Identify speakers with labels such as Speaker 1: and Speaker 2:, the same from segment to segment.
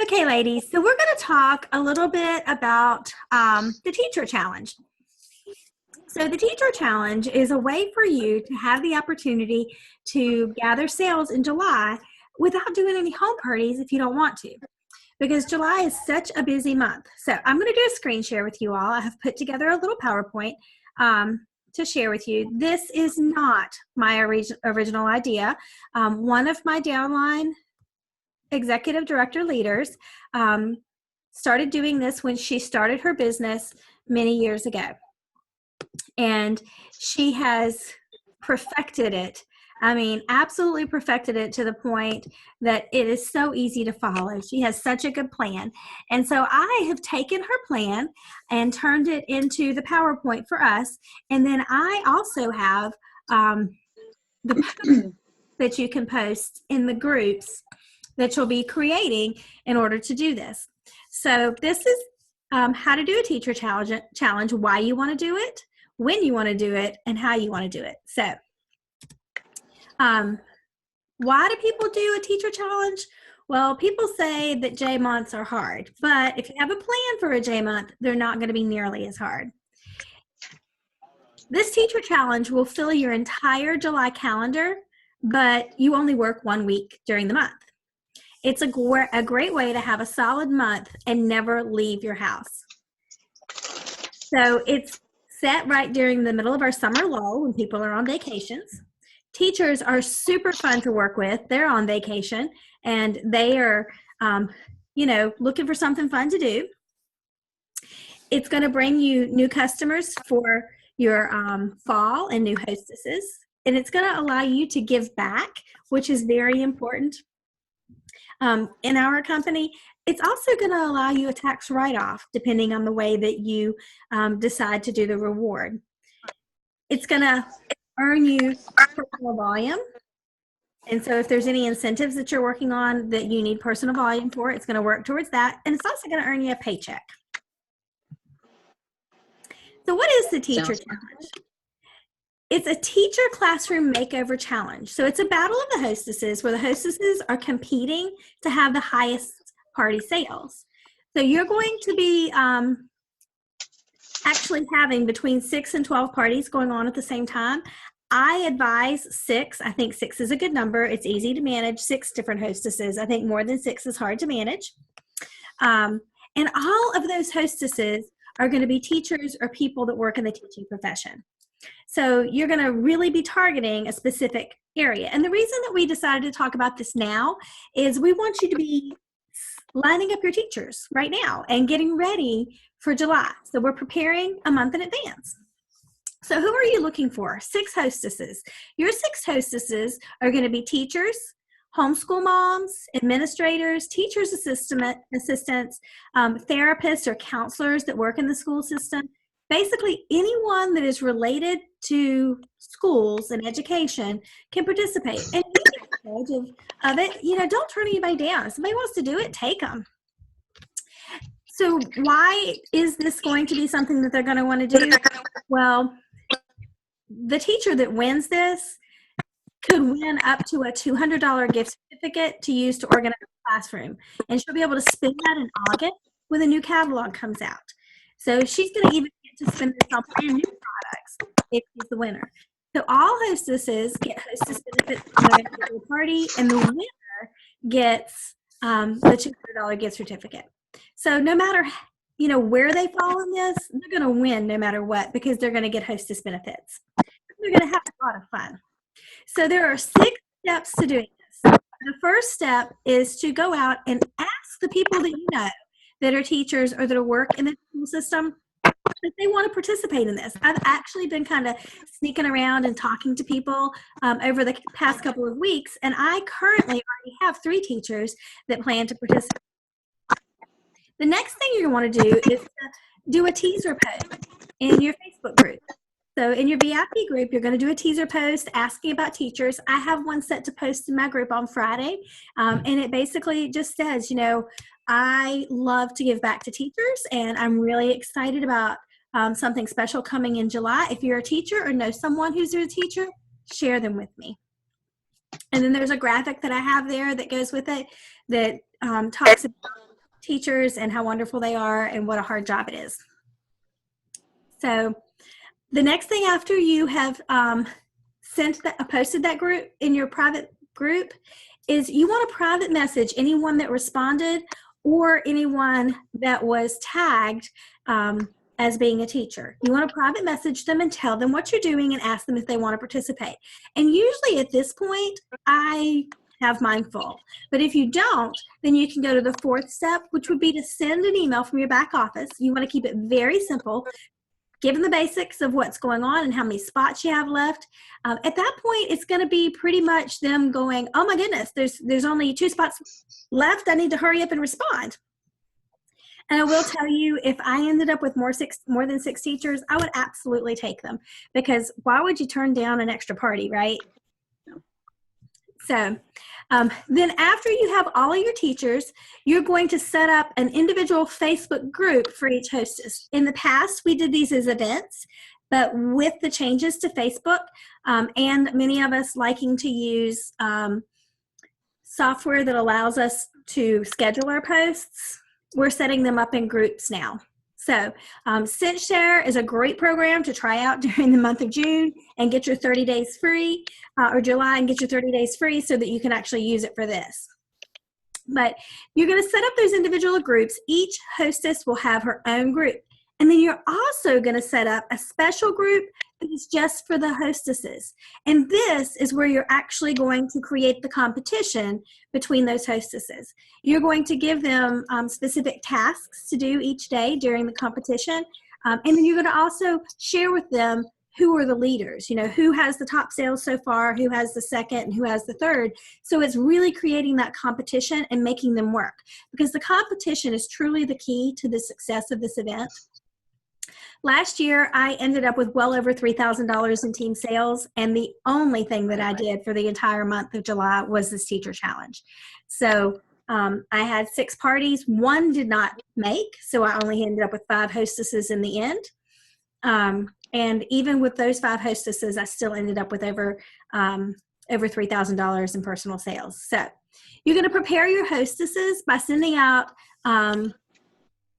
Speaker 1: Okay, ladies, so we're going to talk a little bit about the Teacher Challenge. So the Teacher Challenge is a way for you to have the opportunity to gather sales in July without doing any home parties if you don't want to, because July is such a busy month. So I'm going to do a screen share with you all. I have put together a little PowerPoint to share with you. This is not my original idea. One of my downline executive director leaders started doing this when she started her business many years ago. And she has perfected it. I mean, absolutely perfected it to the point that it is so easy to follow. She has such a good plan. And so I have taken her plan and turned it into the PowerPoint for us. And then I also have the post that you can post in the groups that you'll be creating in order to do this. So this is how to do a teacher challenge, why you want to do it, when you want to do it, and how you want to do it. So why do people do a teacher challenge? Well, people say that J months are hard, but if you have a plan for a J month, they're not going to be nearly as hard. This teacher challenge will fill your entire July calendar, but you only work 1 week during the month. It's a great way to have a solid month and never leave your house. So it's set right during the middle of our summer lull when people are on vacations. Teachers are super fun to work with. They're on vacation and they are, looking for something fun to do. It's going to bring you new customers for your fall and new hostesses. And it's going to allow you to give back, which is very important. In our company, it's also going to allow you a tax write-off depending on the way that you decide to do the reward. It's going to earn you personal volume. And so if there's any incentives that you're working on that you need personal volume for, it's going to work towards that. And it's also going to earn you a paycheck. So what is the Teacher Challenge? It's a teacher classroom makeover challenge. So it's a battle of the hostesses where the hostesses are competing to have the highest party sales. So you're going to be actually having between 6 and 12 parties going on at the same time. I advise 6. I think 6 is a good number. It's easy to manage 6 different hostesses. I think more than 6 is hard to manage. And all of those hostesses are going to be teachers or people that work in the teaching profession. So you're going to really be targeting a specific area. And the reason that we decided to talk about this now is we want you to be lining up your teachers right now and getting ready for July. So we're preparing a month in advance. So who are you looking for? 6 hostesses. Your 6 hostesses are going to be teachers, homeschool moms, administrators, teachers' assistants, therapists or counselors that work in the school system. Basically, anyone that is related to schools and education can participate. And of it, don't turn anybody down. If somebody wants to do it, take them. So why is this going to be something that they're going to want to do? Well, the teacher that wins this could win up to a $200 gift certificate to use to organize the classroom. And she'll be able to spend that in August when the new catalog comes out. So she's going to even get to spend this on brand new products if she's the winner. So all hostesses get hostess benefits on their party, and the winner gets the $200 gift certificate. So no matter where they fall in this, they're going to win no matter what because they're going to get hostess benefits. They're going to have a lot of fun. So there are 6 steps to doing this. The first step is to go out and ask the people that you know that are teachers or that work in the school system if they want to participate in this. I've actually been kind of sneaking around and talking to people over the past couple of weeks, and I currently already have 3 teachers that plan to participate. The next thing you're going to want to do is to do a teaser post in your Facebook group. So in your VIP group, you're going to do a teaser post asking about teachers. I have one set to post in my group on Friday, and it basically just says, I love to give back to teachers, and I'm really excited about something special coming in July. If you're a teacher or know someone who's a teacher, share them with me. And then there's a graphic that I have there that goes with it that talks about teachers and how wonderful they are and what a hard job it is. So the next thing after you have posted that group in your private group is you want to private message anyone that responded or anyone that was tagged as being a teacher. You want to private message them and tell them what you're doing and ask them if they want to participate. And usually at this point, I have mine full. But if you don't, then you can go to the fourth step, which would be to send an email from your back office. You want to keep it very simple, given the basics of what's going on and how many spots you have left. At that point, it's going to be pretty much them going, oh my goodness, there's only 2 spots left. I need to hurry up and respond. And I will tell you, if I ended up with more than 6 teachers, I would absolutely take them, because why would you turn down an extra party, right? So then after you have all of your teachers, you're going to set up an individual Facebook group for each hostess. In the past, we did these as events, but with the changes to Facebook and many of us liking to use software that allows us to schedule our posts, we're setting them up in groups now. So ScentShare is a great program to try out during the month of June and get your 30 days free, or July and get your 30 days free so that you can actually use it for this. But you're going to set up those individual groups. Each hostess will have her own group. And then you're also going to set up a special group that is just for the hostesses. And this is where you're actually going to create the competition between those hostesses. You're going to give them specific tasks to do each day during the competition. And then you're going to also share with them who are the leaders, you know, who has the top sales so far, who has the second, and who has the third. So it's really creating that competition and making them work, because the competition is truly the key to the success of this event. Last year, I ended up with well over $3,000 in team sales, and the only thing that I did for the entire month of July was this teacher challenge. So I had 6 parties. 1 did not make, so I only ended up with 5 hostesses in the end. And even with those 5 hostesses, I still ended up with over $3,000 in personal sales. So you're going to prepare your hostesses by sending out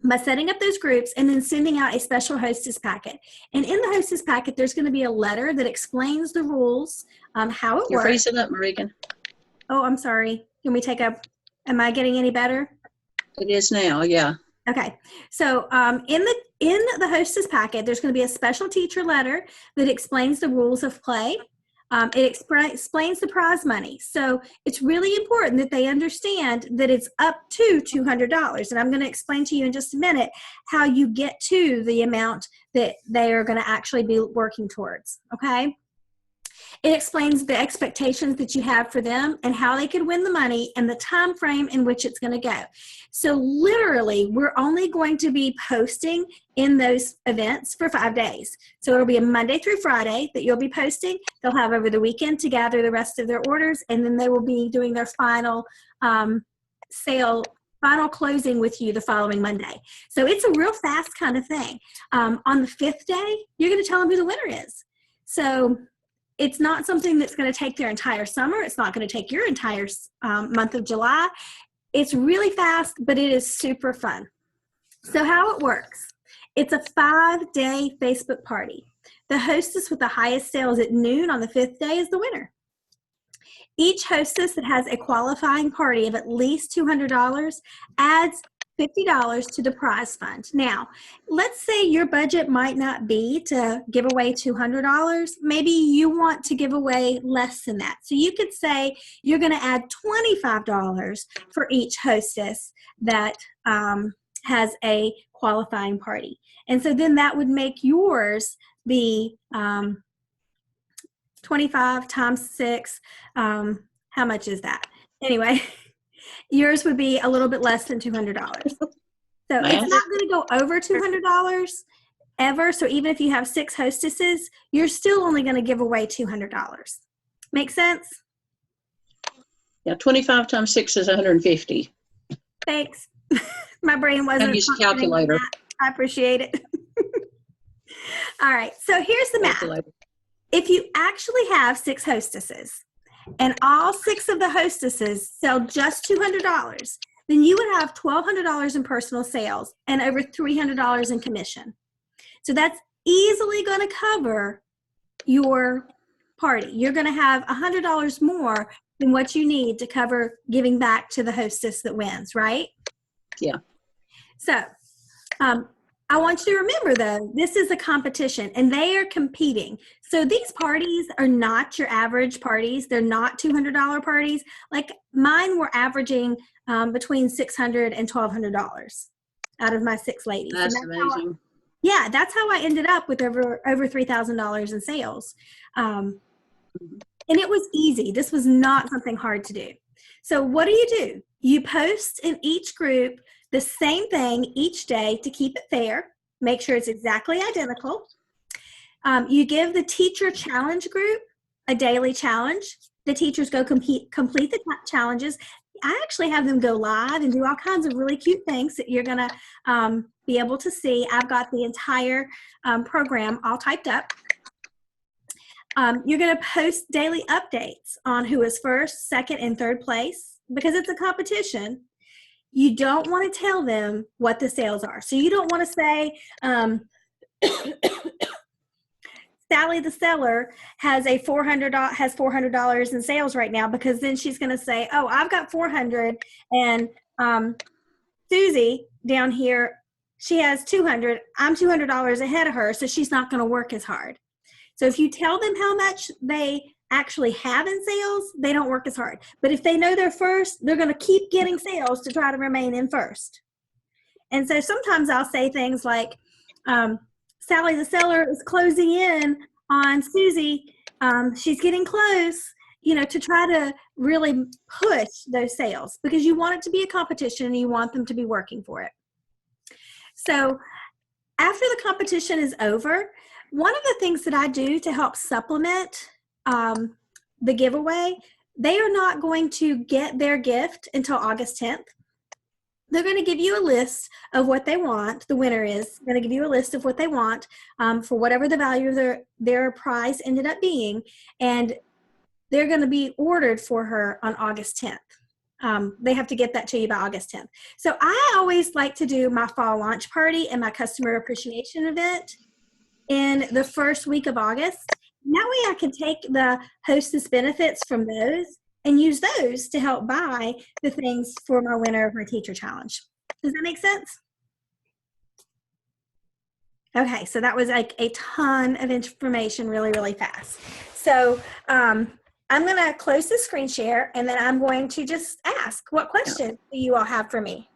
Speaker 1: by setting up those groups and then sending out a special hostess packet. And in the hostess packet, there's going to be a letter that explains the rules, how it works.
Speaker 2: You're freezing up, Marigan.
Speaker 1: Oh, I'm sorry. Can we take a, am I getting any better?
Speaker 2: It is now, yeah.
Speaker 1: Okay. So in the hostess packet, there's going to be a special teacher letter that explains the rules of play. It explains the prize money. So it's really important that they understand that it's up to $200. And I'm going to explain to you in just a minute how you get to the amount that they are going to actually be working towards. Okay. It explains the expectations that you have for them and how they could win the money and the time frame in which it's going to go. So literally, we're only going to be posting in those events for 5 days. So it'll be a Monday through Friday that you'll be posting. They'll have over the weekend to gather the rest of their orders, and then they will be doing their final final closing with you the following Monday. So it's a real fast kind of thing. On the 5th day, you're going to tell them who the winner is. So it's not something that's going to take their entire summer. It's not going to take your entire month of July. It's really fast, but it is super fun. So how it works, it's a 5-day Facebook party. The hostess with the highest sales at noon on the 5th day is the winner. Each hostess that has a qualifying party of at least $200 adds $50 to the prize fund. Now, let's say your budget might not be to give away $200. Maybe you want to give away less than that. So you could say you're going to add $25 for each hostess that has a qualifying party. And so then that would make yours be 25 times 6. How much is that? Anyway. Yours would be a little bit less than $200. So it's not going to go over $200 ever. So even if you have 6 hostesses, you're still only going to give away $200. Make sense?
Speaker 2: Yeah, 25 times 6 is 150.
Speaker 1: Thanks. My brain wasn't.
Speaker 2: I use a calculator.
Speaker 1: I appreciate it. All right. So here's the math. If you actually have 6 hostesses, and all 6 of the hostesses sell just $200, then you would have $1,200 in personal sales and over $300 in commission. So that's easily going to cover your party. You're going to have $100 more than what you need to cover giving back to the hostess that wins, right?
Speaker 2: Yeah.
Speaker 1: So I want you to remember, though, this is a competition and they are competing. So these parties are not your average parties. They're not $200 parties. Like mine were averaging between $600 and $1,200 out of my 6 ladies.
Speaker 2: That's amazing.
Speaker 1: Yeah, that's how I ended up with over $3,000 in sales. And it was easy. This was not something hard to do. So what do? You post in each group the same thing each day to keep it fair. Make sure it's exactly identical. You give the teacher challenge group a daily challenge. The teachers go complete the challenges. I actually have them go live and do all kinds of really cute things that you're going to be able to see. I've got the entire program all typed up. You're going to post daily updates on who is first, second, and third place. Because it's a competition, you don't want to tell them what the sales are. So you don't want to say, Sally the seller has $400 in sales right now, because then she's going to say, oh, I've got 400 and Susie down here, she has 200. I'm $200 ahead of her, so she's not going to work as hard. So if you tell them how much they actually have in sales, they don't work as hard. But if they know they're first, they're going to keep getting sales to try to remain in first. And so sometimes I'll say things like, Sally the seller is closing in on Susie. She's getting close, to try to really push those sales, because you want it to be a competition and you want them to be working for it. So after the competition is over, one of the things that I do to help supplement the giveaway, they are not going to get their gift until August 10th. They're going to give you a list of what they want. The winner is going to give you a list of what they want for whatever the value of their prize ended up being. And they're going to be ordered for her on August 10th. They have to get that to you by August 10th. So I always like to do my fall launch party and my customer appreciation event in the first week of August. That way I can take the hostess benefits from those and use those to help buy the things for my winner of my teacher challenge. Does that make sense? Okay, so that was like a ton of information really, really fast. So I'm going to close the screen share, and then I'm going to just ask, what questions do you all have for me?